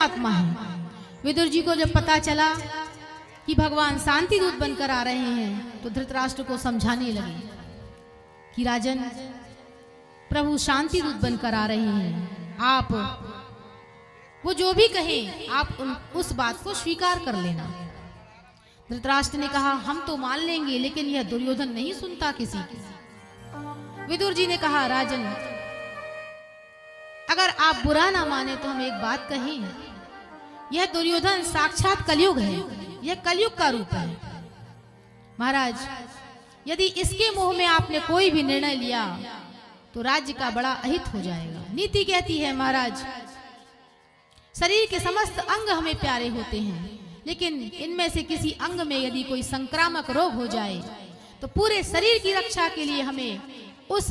आत्मा है। विदुर जी को जब पता चला कि भगवान शांति दूत बनकर आ रहे हैं तो धृतराष्ट्र को समझाने लगे कि राजन, प्रभु शांति दूत बनकर आ रहे हैं, आप वो जो भी कहें आप उस बात को स्वीकार कर लेना। धृतराष्ट्र ने कहा हम तो मान लेंगे, लेकिन यह दुर्योधन नहीं सुनता किसी की। विदुर जी ने कहा राजन, अगर आप बुरा ना माने तो हम एक बात कहें, यह दुर्योधन साक्षात कलयुग है, यह कलयुग का रूप है। महाराज, यदि इसके मुंह में आपने कोई भी निर्णय लिया तो राज्य का बड़ा अहित हो जाएगा। नीति कहती है महाराज, शरीर के समस्त अंग हमें प्यारे होते हैं, लेकिन इनमें से किसी अंग में यदि कोई संक्रामक रोग हो जाए तो पूरे शरीर की रक्षा के लिए हमें उस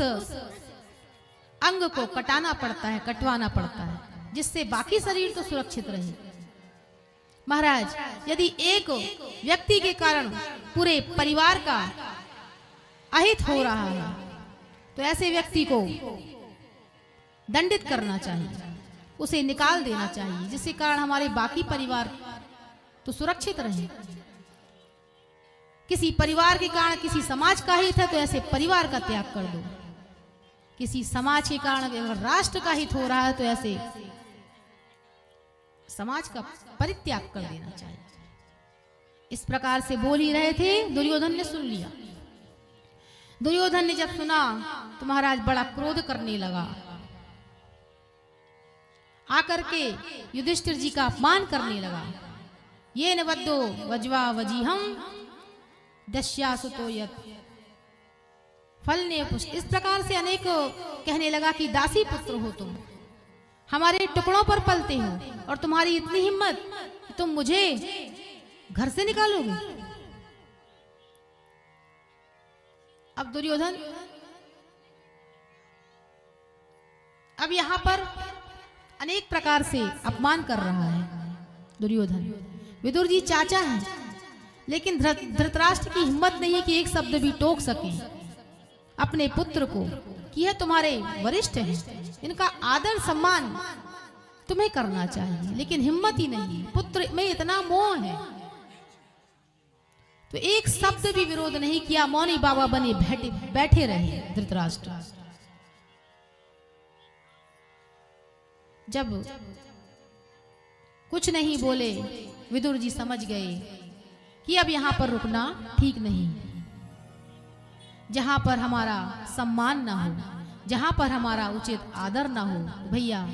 अंग को कटाना पड़ता है, कटवाना पड़ता है, जिससे बाकी शरीर तो सुरक्षित रहे। महाराज, यदि एक व्यक्ति के कारण पूरे परिवार का अहित हो रहा है तो ऐसे व्यक्ति को दंडित करना चाहिए, उसे निकाल देना चाहिए, जिसके कारण हमारे बाकी परिवार तो सुरक्षित रहे। किसी परिवार के कारण किसी समाज का हित है तो ऐसे परिवार का त्याग कर दो। किसी समाज के कारण अगर राष्ट्र का हित हो रहा है तो ऐसे समाज का परित्याग कर देना चाहिए। इस प्रकार से बोल ही रहे थे, दुर्योधन ने सुन लिया। दुर्योधन ने जब सुना तो महाराज बड़ा क्रोध करने लगा, आकर के युधिष्ठिर जी का अपमान करने लगा। ये न वद्दो वज्वा वजीहम दस्यासुतो यत् फल ने पुष्ट, इस प्रकार से अनेक कहने लगा कि दासी पुत्र हो तुम, हमारे टुकड़ों पर पलते हो, और तुम्हारी इतनी हिम्मत कि तुम मुझे घर से निकालोगे। अब दुर्योधन अब यहां पर अनेक प्रकार से अपमान कर रहा है। दुर्योधन विदुर जी चाचा हैं, लेकिन धृतराष्ट्र की हिम्मत नहीं है कि एक शब्द भी टोक सके अपने पुत्र को कि यह तुम्हारे वरिष्ठ हैं, इनका आदर सम्मान तुम्हें करना चाहिए, लेकिन हिम्मत ही नहीं। पुत्र में इतना मोह है तो एक शब्द भी विरोध नहीं किया, मौनी बाबा बने बैठे रहे धृतराष्ट्र। जब कुछ नहीं बोले, विदुर जी समझ गए कि अब यहां पर रुकना ठीक नहीं। जहां पर हमारा सम्मान ना हो, जहां पर हमारा उचित आदर ना हो, भैया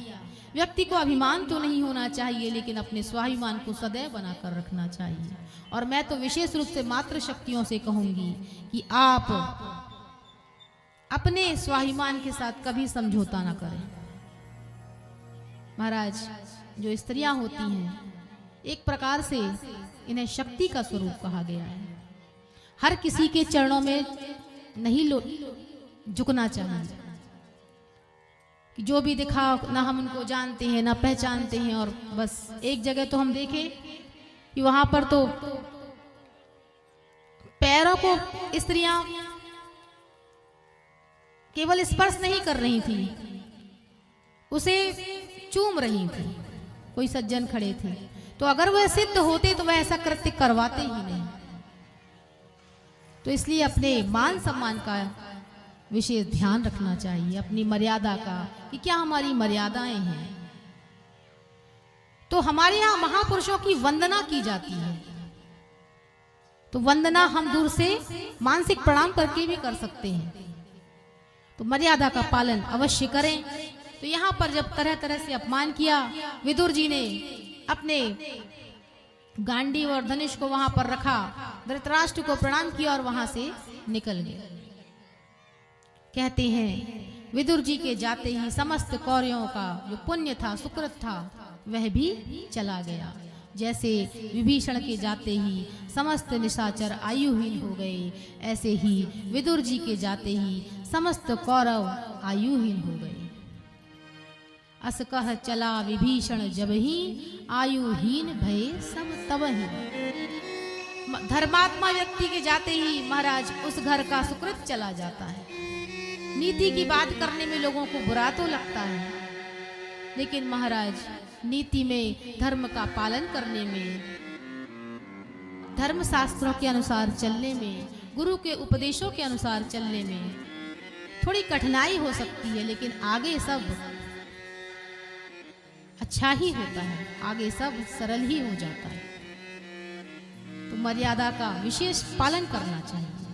व्यक्ति को अभिमान तो नहीं होना चाहिए, लेकिन अपने स्वाभिमान को सदैव बनाकर रखना चाहिए। और मैं तो विशेष रूप से मातृ शक्तियों से कहूंगी कि आप अपने स्वाभिमान के साथ कभी समझौता ना करें। महाराज, जो स्त्रियां होती हैं एक प्रकार से इन्हें शक्ति का स्वरूप कहा गया है। हर किसी के चरणों में नहीं झुकना चाहिए कि जो भी दिखा ना हम उनको जानते हैं ना पहचानते हैं, और बस एक जगह तो हम देखें कि वहां पर तो पैरों को स्त्रियां केवल स्पर्श नहीं कर रही थी, उसे चूम रही थी। कोई सज्जन खड़े थे, तो अगर वह सिद्ध होते तो वह ऐसा कृत्य करवाते ही नहीं। तो इसलिए अपने मान सम्मान का विशेष ध्यान रखना चाहिए, अपनी मर्यादा का, कि क्या हमारी मर्यादाएं हैं। तो हमारे यहाँ महापुरुषों की वंदना की जाती है, तो वंदना हम दूर से मानसिक प्रणाम करके भी कर सकते हैं, तो मर्यादा का पालन अवश्य करें। तो यहाँ पर जब तरह तरह से अपमान किया, विदुर जी ने अपने गांडीव और धनुष को वहां पर रखा, धृतराष्ट्र को प्रणाम किया और वहां से निकल गए। कहते हैं विदुर जी के जाते ही समस्त कौरवों का जो पुण्य था, सुकृत था, वह भी चला गया। जैसे विभीषण के जाते ही समस्त निशाचर आयुहीन हो गए, ऐसे ही विदुर जी के जाते ही समस्त कौरव आयुहीन हो गए। अस कह चला विभीषण जब ही, आयुहीन भय सब तब ही। धर्मात्मा व्यक्ति के जाते ही महाराज उस घर का सुकृत चला जाता है। नीति की बात करने में लोगों को बुरा तो लगता है, लेकिन महाराज नीति में, धर्म का पालन करने में, धर्म शास्त्रों के अनुसार चलने में, गुरु के उपदेशों के अनुसार चलने में थोड़ी कठिनाई हो सकती है, लेकिन आगे सब अच्छा ही होता है, आगे सब सरल ही हो जाता है। तो मर्यादा का विशेष पालन करना चाहिए।